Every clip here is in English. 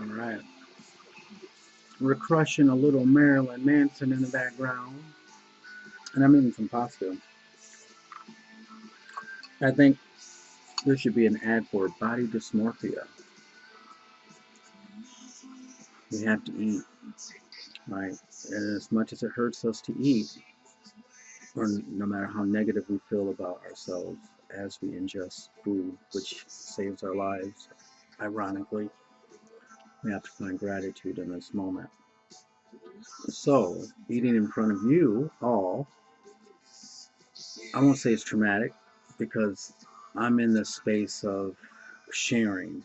All right. We're crushing a little Marilyn Manson in the background. And I'm eating some pasta. I think there should be an ad for body dysmorphia. We have to eat, right? And as much as it hurts us to eat, or no matter how negative we feel about ourselves as we ingest food, which saves our lives, ironically, we have to find gratitude in this moment. So, eating in front of you all, I won't say it's traumatic because I'm in the space of sharing,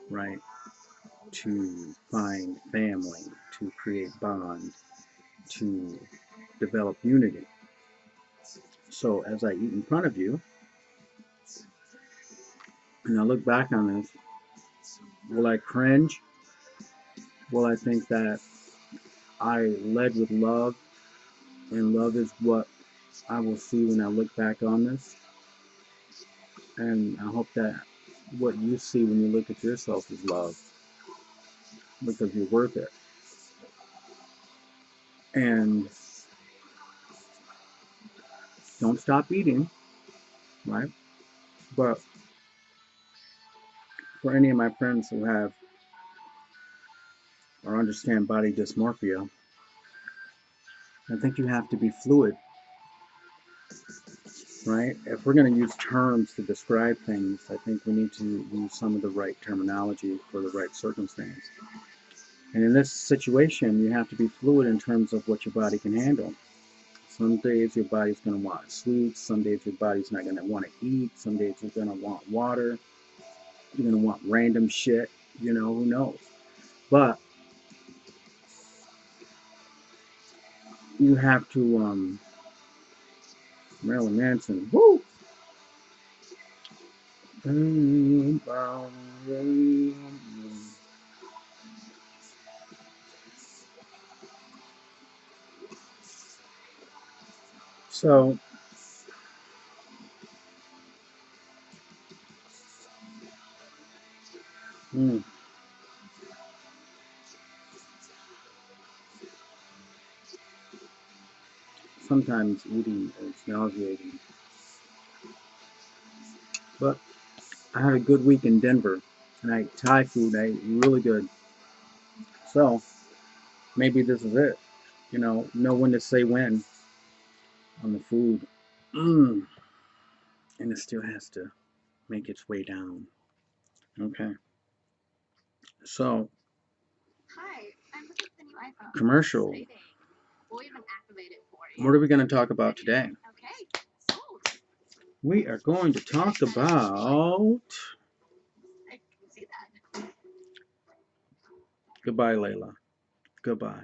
right? To find family, to create bond, to develop unity. So as I eat in front of you, and I look back on this, will I cringe? Will I think that I led with love, and love is what I will see when I look back on this? And I hope that what you see when you look at yourself is love, because you're worth it. And don't stop eating, right? But for any of my friends who have or understand body dysmorphia, I think you have to be fluid, right? If we're going to use terms to describe things, I think we need to use some of the right terminology for the right circumstance. And in this situation, you have to be fluid in terms of what your body can handle. Some days your body's going to want sweets. Some days your body's not going to want to eat. Some days you're going to want water. You're going to want random shit. You know, who knows? But you have to, Marilyn Manson, woo! So, mm, sometimes eating is nauseating. But I had a good week in Denver, and I ate Thai food. I ate really good. So maybe this is it. Know when to say when on the food. Mm, and it still has to make its way down. Okay. So commercial. What are we going to talk about today? We are going to talk about. Goodbye, Layla. Goodbye.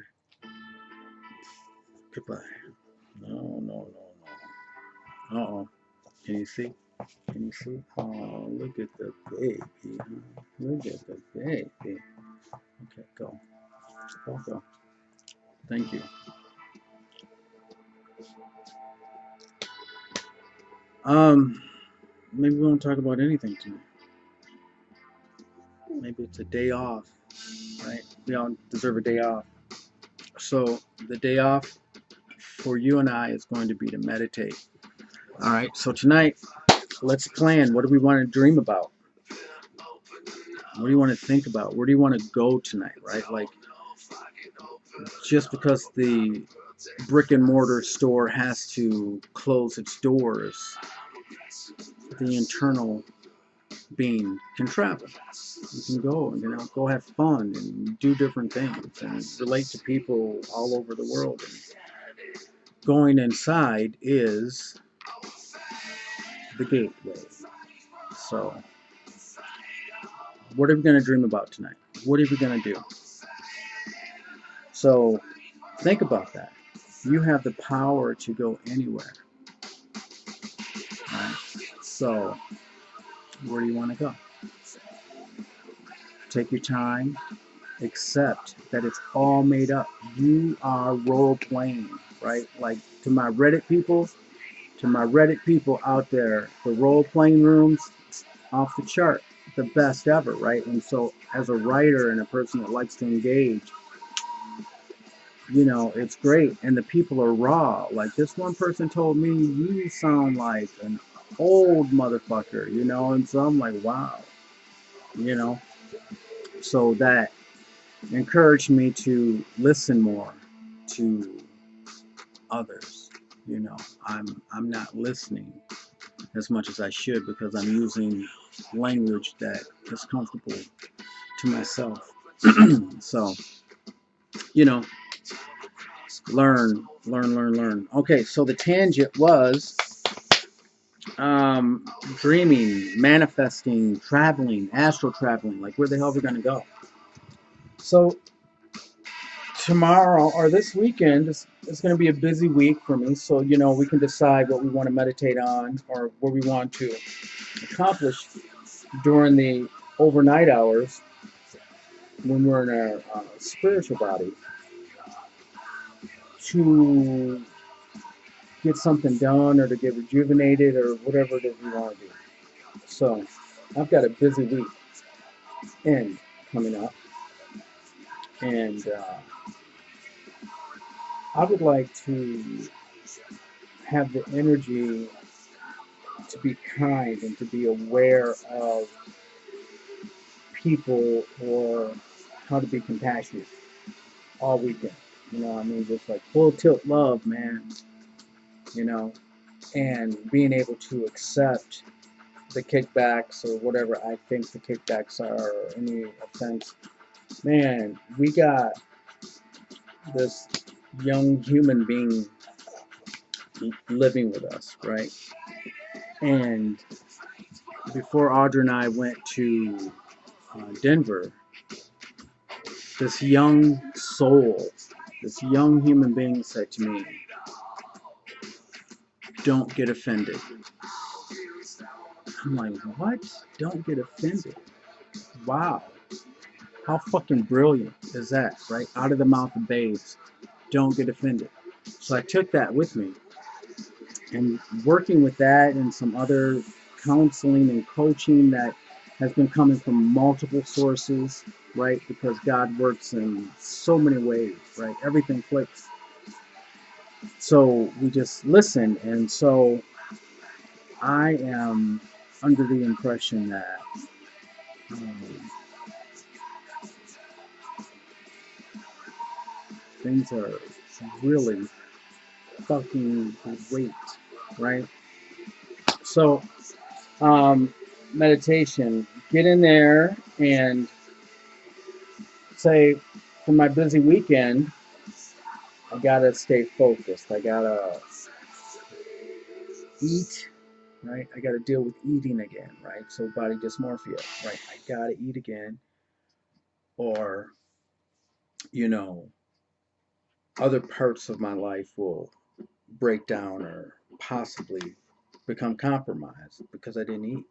Goodbye. No, no, no, no. Uh-oh. Can you see? Can you see? Oh, look at the baby. Look at the baby. Okay, go. Go, go. Thank you. Um, Maybe we won't talk about anything tonight. Maybe it's a day off, right? We all deserve a day off. So the day off for you and I is going to be to meditate. All right. So tonight, let's plan. What do we want to dream about? What do you want to think about? Where do you want to go tonight? Right? Like, just because the brick and mortar store has to close its doors, the internal being can travel. You can go and go have fun and do different things and relate to people all over the world. And going inside is the gateway. So, what are we going to dream about tonight? What are we going to do? So, think about that. You have the power to go anywhere. Right? So, where do you want to go? Take your time. Accept that it's all made up. You are role playing, right? Like to my Reddit people out there, the role playing rooms off the chart. the best ever, right? And so, as a writer and a person that likes to engage, it's great. And the people are raw. Like this one person told me, you sound like an old motherfucker, And so I'm like, wow, you know. So that encouraged me to listen more to others. I'm not listening as much as I should because I'm using language that is comfortable to myself. So, you know, learn. Okay, so the tangent was um, dreaming, manifesting, traveling, astral traveling. Like, where the hell are we going to go? So, tomorrow or this weekend is going to be a busy week for me. So, we can decide what we want to meditate on or what we want to accomplish during the overnight hours when we're in our spiritual body to get something done or to get rejuvenated or whatever it is we want to do. So I've got a busy week end coming up, and I would like to have the energy to be kind and to be aware of people or how to be compassionate all weekend. I mean, just like full tilt love, man, and being able to accept the kickbacks or whatever I think the kickbacks are or any offense. Man, we got this young human being living with us, right? And before Audra and I went to Denver, this young soul, this young human being said to me, "Don't get offended." I'm like, what? Don't get offended. Wow. How fucking brilliant is that, right? Out of the mouth of babes. Don't get offended. So I took that with me. And working with that and some other counseling and coaching that has been coming from multiple sources, right? Because God works in so many ways, right? Everything clicks. So we just listen. And so I am under the impression that um, things are really fucking great, right? So, meditation, get in there and say, for my busy weekend, I gotta stay focused. I gotta eat, right? I gotta deal with eating again, right? So, body dysmorphia, right? I gotta eat again, or, you know, other parts of my life will break down or possibly become compromised because I didn't eat.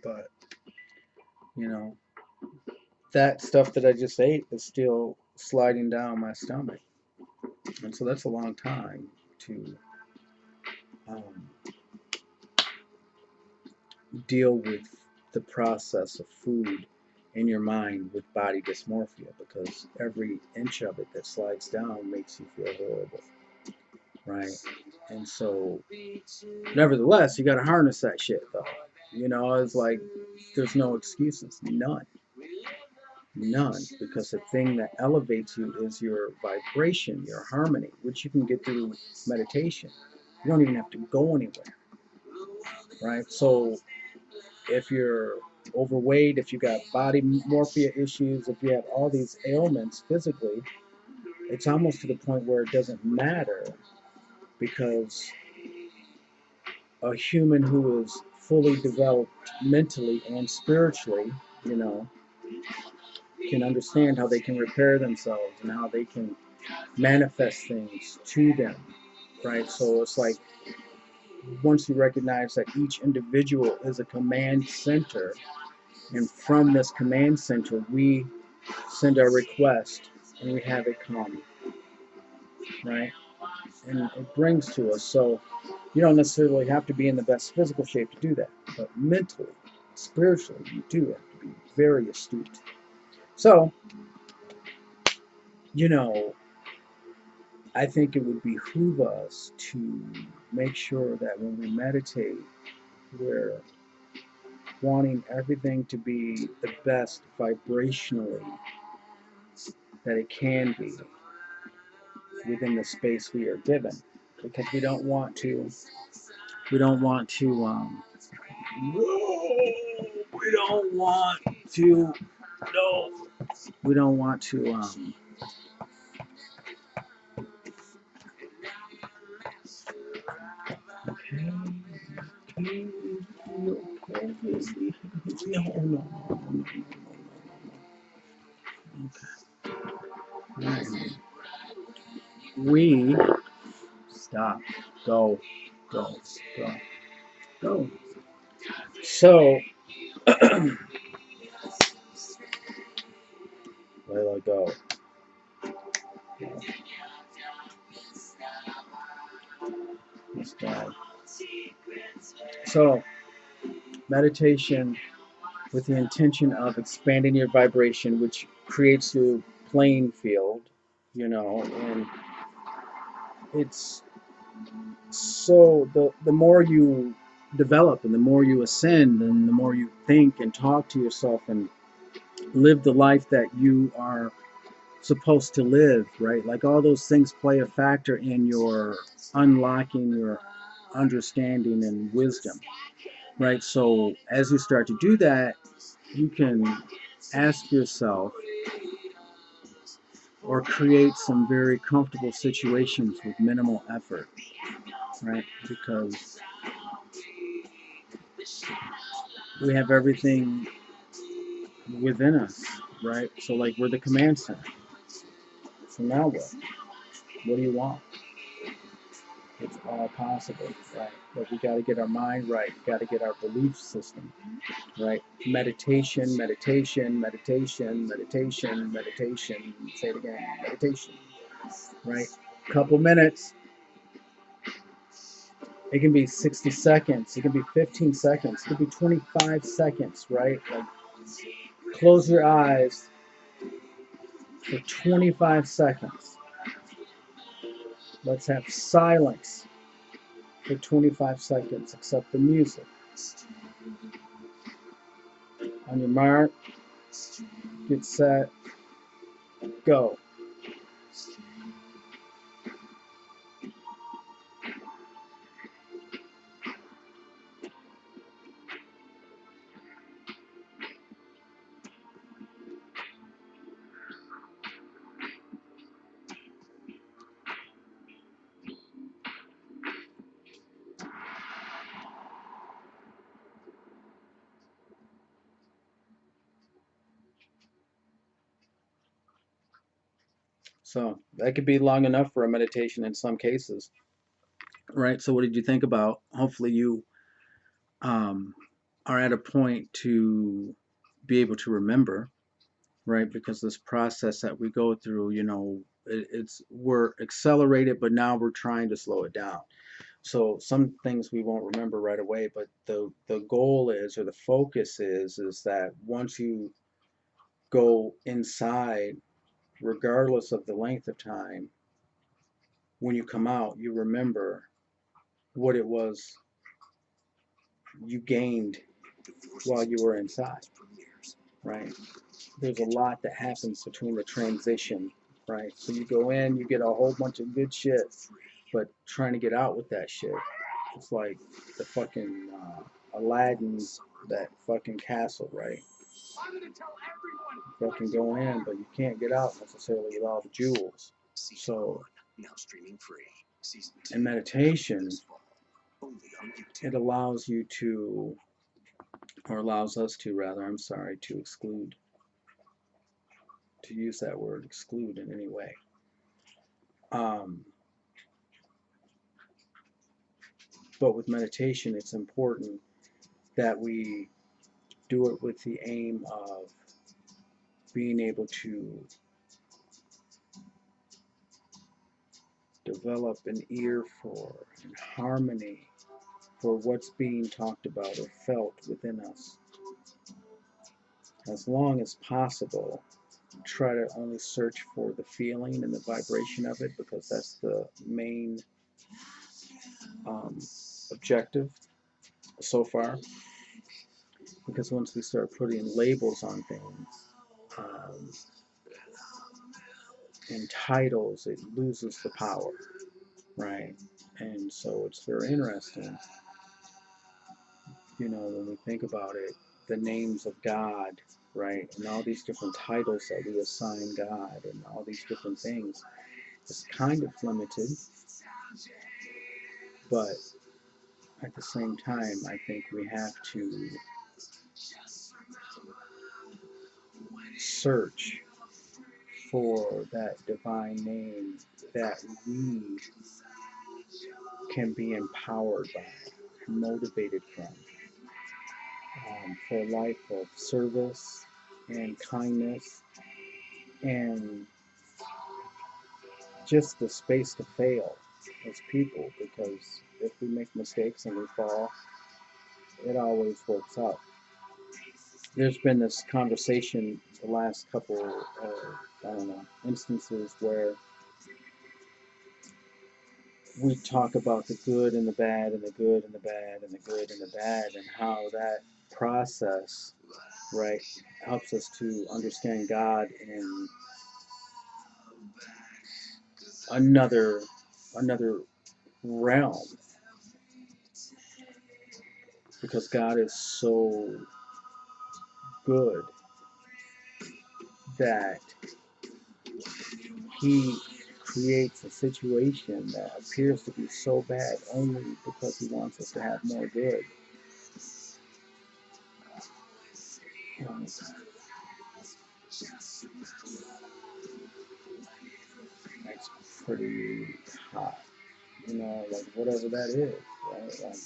But, you know, that stuff that I just ate is still sliding down my stomach. And so that's a long time to um, deal with the process of food in your mind with body dysmorphia because every inch of it that slides down makes you feel horrible, right? And so, nevertheless, you got to harness that shit, though. It's like there's no excuses, none, because the thing that elevates you is your vibration, your harmony, which you can get through meditation. You don't even have to go anywhere, right? So if you're overweight, if you got body morphia issues, if you have all these ailments physically, it's almost to the point where it doesn't matter because a human who is fully developed mentally and spiritually, you know, can understand how they can repair themselves and how they can manifest things to them, right? So it's like once you recognize that each individual is a command center, and from this command center, we send our request and we have it come, right? And it brings to us. So you don't necessarily have to be in the best physical shape to do that, but mentally. spiritually, you do have to be very astute. So, you know, I think it would behoove us to make sure that when we meditate, we're wanting everything to be the best vibrationally that it can be within the space we are given, because we don't want to we don't want to no we don't want to okay, okay, okay, no, no, no, no, no, no, okay. We stop, go, go, go, go. So let it go. Stop. So meditation with the intention of expanding your vibration, which creates your playing field, and it's so the more you develop and the more you ascend and the more you think and talk to yourself and live the life that you are supposed to live, right? Like all those things play a factor in your unlocking your understanding and wisdom, right? So as you start to do that, you can ask yourself or create some very comfortable situations with minimal effort, right? Because we have everything within us, right? So like we're the command center. So now what? What do you want? It's all possible, right? But we got to get our mind right. We got to get our belief system right. Meditation, meditation, meditation, meditation, meditation. Say it again. Meditation, right? Couple minutes. It can be 60 seconds. It can be 15 seconds. It can be 25 seconds, right? Like close your eyes for 25 seconds. Let's have silence for 25 seconds, except the music. On your mark, get set, go. So that could be long enough for a meditation in some cases, right? So what did you think about? Hopefully you um, are at a point to be able to remember, right? Because this process that we go through, it's we're accelerated, but now we're trying to slow it down. So some things we won't remember right away, but the goal is, or the focus is that once you go inside, regardless of the length of time, when you come out, you remember what it was you gained while you were inside, right? There's a lot that happens between the transition, right? So you go in, you get a whole bunch of good shit, but trying to get out with that shit, it's like the fucking Aladdin's that fucking castle, right? You fucking go in, but you can't get out necessarily with all the jewels. So, in meditation, it allows you to, or allows us to, rather, I'm sorry, to exclude, to use that word, exclude in any way. Um, but with meditation, it's important that we do it with the aim of being able to develop an ear for and harmony for what's being talked about or felt within us. as long as possible, try to only search for the feeling and the vibration of it, because that's the main um, objective so far. Because once we start putting labels on things um, and titles, it loses the power, right? And so it's very interesting, when we think about it, the names of God, right? And all these different titles that we assign God and all these different things. It's kind of limited, but at the same time, I think we have to search for that divine name that we can be empowered by, motivated from, for a life of service and kindness and just the space to fail as people, because if we make mistakes and we fall, it always works out. There's been this conversation the last couple of, I don't know, instances where we talk about the good and the bad and the good and the bad and the good and the bad, and how that process, right, helps us to understand God in another another realm, because God is so good that he creates a situation that appears to be so bad only because he wants us to have more good. That's pretty hot, like whatever that is, right? Like,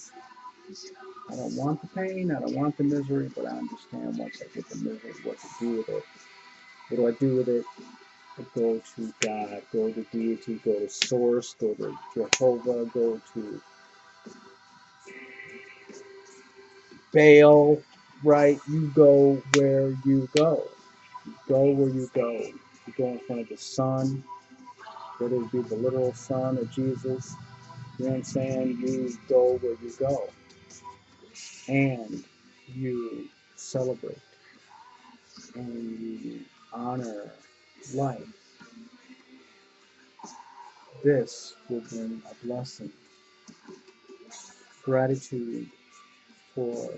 I don't want the pain, I don't want the misery, but I understand once I get the misery, what to do with it. What do I do with it? I go to God, go to deity, go to source, go to Jehovah, go to Baal, right? You go where you go. You go where you go. You go in front of the sun, whether it be the literal son of Jesus. You know what I'm saying? You go where you go. And you celebrate. And you honor life. This will bring a blessing. Gratitude for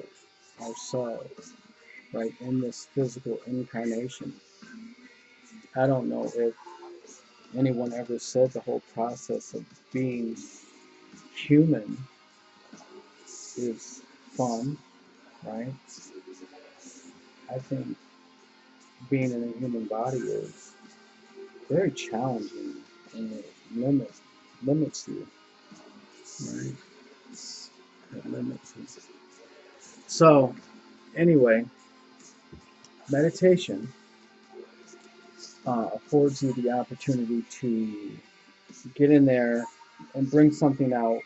ourselves, right, in this physical incarnation. I don't know if anyone ever said the whole process of being human is fun, right? I think being in a human body is very challenging, and it limits you, right? It limits you. So, anyway, meditation affords you the opportunity to get in there and bring something out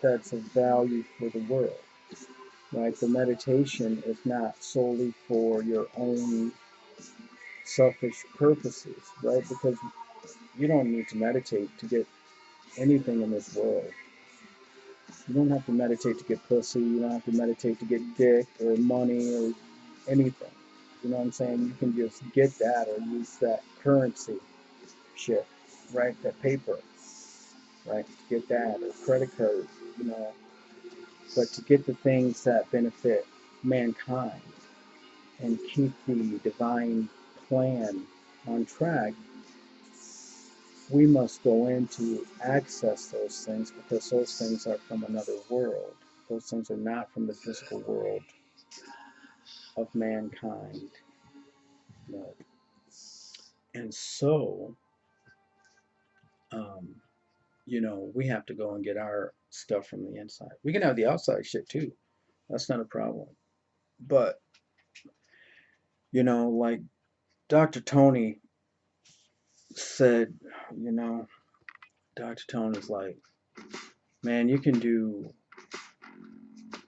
that's of value for the world, right? The meditation is not solely for your own selfish purposes, right? Because you don't need to meditate to get anything in this world. You don't have to meditate to get pussy. You don't have to meditate to get dick or money or anything. You know what I'm saying? You can just get that or use that currency shit, right? That paper, right? To get that or credit card, you know. But to get the things that benefit mankind and keep the divine plan on track, we must go in to access those things, because those things are from another world. Those things are not from the physical world of mankind. No. And so, um, we have to go and get our stuff from the inside. We can have the outside shit too. That's not a problem. But, like Dr. Tony said, you know, Dr. Tony's like, man, you can do,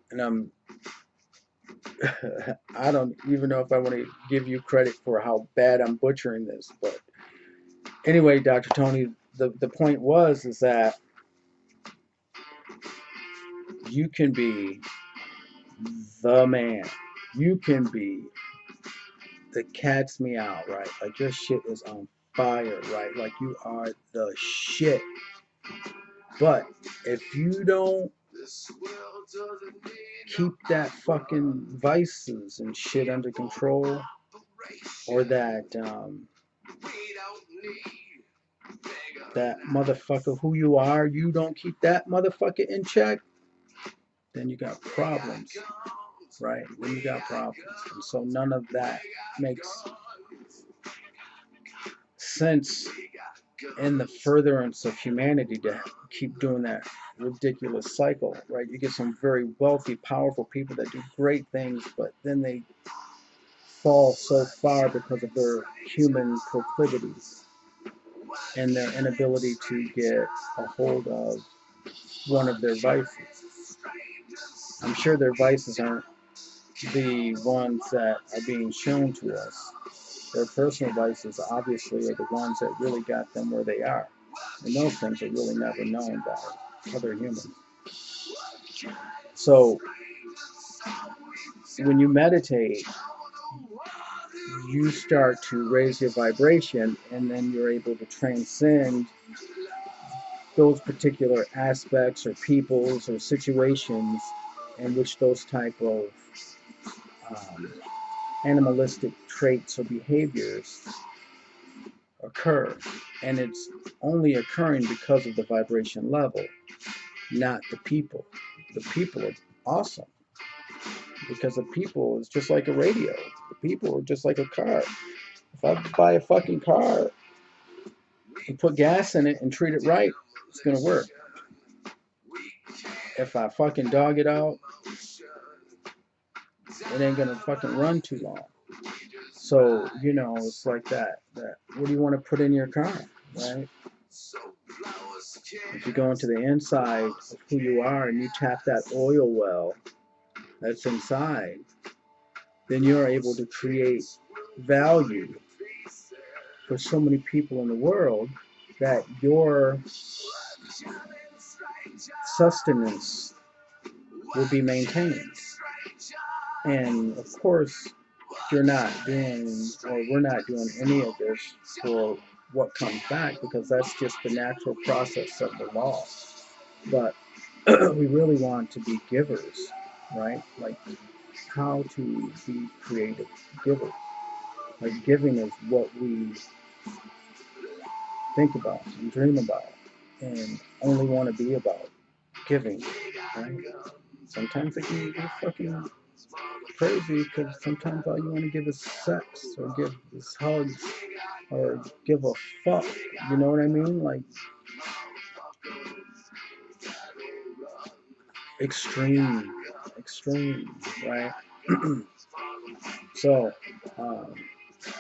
and I'm I don't even know if I want to give you credit for how bad I'm butchering this, but anyway, Dr. Tony, the point was is that you can be the man. You can be the cat's meow, right? Like your shit is on fire, right? Like you are the shit. But if you don't keep that fucking vices and shit under control, or that motherfucker who you are, you don't keep that motherfucker in check, then you got problems, right? Then you got problems. And so none of that makes sense in the furtherance of humanity to keep doing that ridiculous cycle, right? You get some very wealthy, powerful people that do great things, but then they fall so far because of their human proclivities and their inability to get a hold of one of their vices. I'm sure their vices aren't the ones that are being shown to us. Their personal vices obviously are the ones that really got them where they are. And those things are really never known by other humans. So when you meditate, you start to raise your vibration, and then you're able to transcend those particular aspects or peoples or situations in which those type of um, animalistic traits or behaviors occur. And it's only occurring because of the vibration level, not the people. The people are awesome because the people is just like a radio. The people are just like a car. If I buy a fucking car and put gas in it and treat it right, it's gonna work. If I fucking dog it out, it ain't gonna fucking run too long. So, it's like that. What do you want to put in your car, right? If you go into the inside of who you are and you tap that oil well that's inside, then you're able to create value for so many people in the world that your sustenance will be maintained. And of course, you're not doing, or we're not doing any of this for what comes back, because that's just the natural process of the law. But we really want to be givers, right? Like how to be creative givers. Like giving is what we think about and dream about and only want to be about giving, right? Sometimes it can be fucking crazy because sometimes all you want to give is sex or give is hugs or give a fuck. You know what I mean? Like extreme, extreme, right? So, um,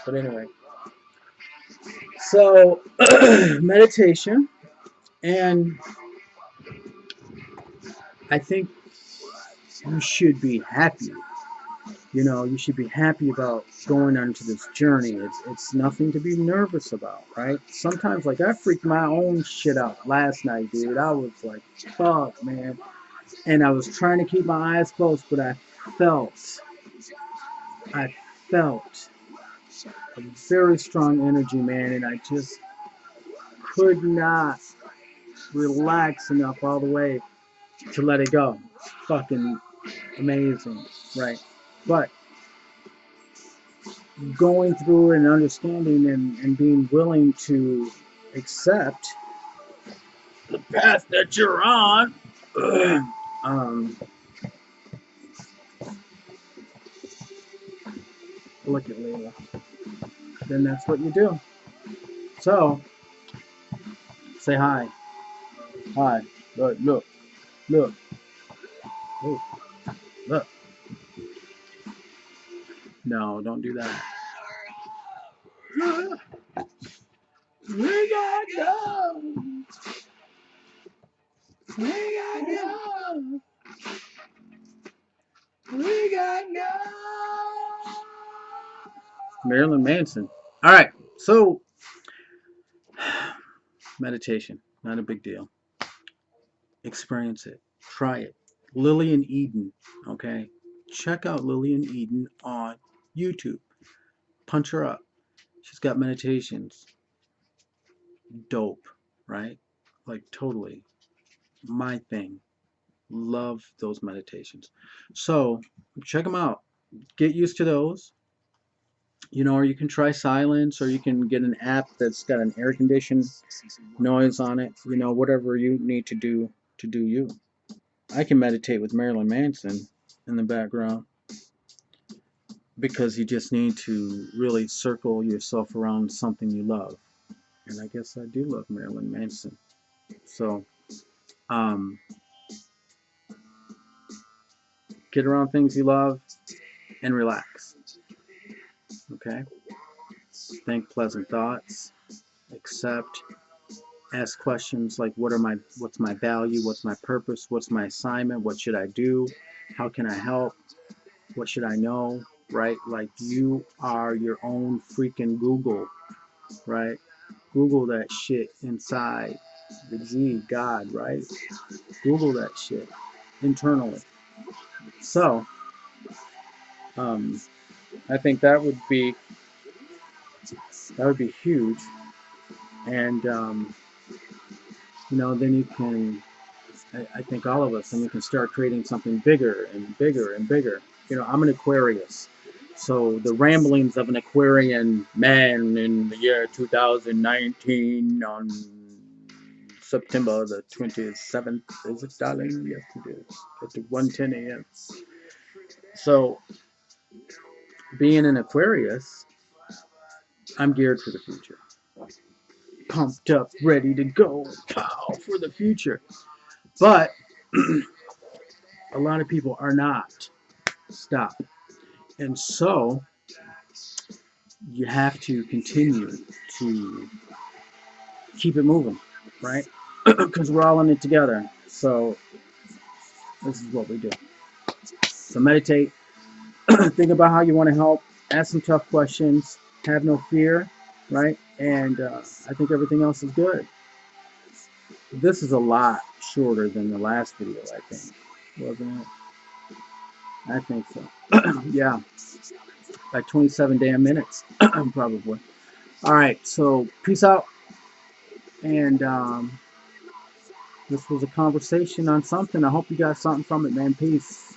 but anyway, so meditation, and I think you should be happy. You should be happy about going onto this journey. It's nothing to be nervous about, right? Sometimes, like, I freaked my own shit out last night, dude. I was like, fuck, man. And I was trying to keep my eyes closed, but felt, I felt a very strong energy, man, and I just could not relax enough all the way to let it go. It's fucking amazing, right? But going through and understanding and being willing to accept the path that you're on, um, look at Layla, then that's what you do. So, say hi. Hi. Look, look, look, look, look. No, don't do that. We gotta go. We gotta go. We got no. Marilyn Manson. All right, so meditation, not a big deal. Experience it. Try it. Lillian Eden, okay? Check out Lillian Eden on YouTube. Punch her up. She's got meditations. Dope, right? Like totally my thing. Love those meditations. So check them out. Get used to those. You know, or you can try silence, or you can get an app that's got an air conditioned noise on it. You know, whatever you need to do you. I can meditate with Marilyn Manson in the background because you just need to really circle yourself around something you love. And I guess I do love Marilyn Manson. So, um, get around things you love and relax. Okay? Think pleasant thoughts. Accept. Ask questions like what's my value, what's my purpose, what's my assignment, what should I do, how can I help, what should I know, right? Like you are your own freaking Google, right? Google that shit inside the G, God, right? Google that shit internally. So, I think that would be huge, and you know, then you can. I think all of us, and we can start creating something bigger and bigger and bigger. You know, I'm an Aquarius, so the ramblings of an Aquarian man in the year 2019 on September the 27th, is it, darling? Yes, it is. At 1:10 a.m. So, being an Aquarius, I'm geared for the future. Pumped up, ready to go, pow, for the future. But a lot of people are not. Stop. And so you have to continue to keep it moving, right? Because we're all in it together. So this is what we do. So meditate, think about how you want to help, ask some tough questions, have no fear, right? And I think everything else is good. This is a lot shorter than the last video, I think, wasn't it? I think so. Yeah, like 27 damn minutes, probably. All right, so peace out. And this was a conversation on something. I hope you got something from it, man. Peace.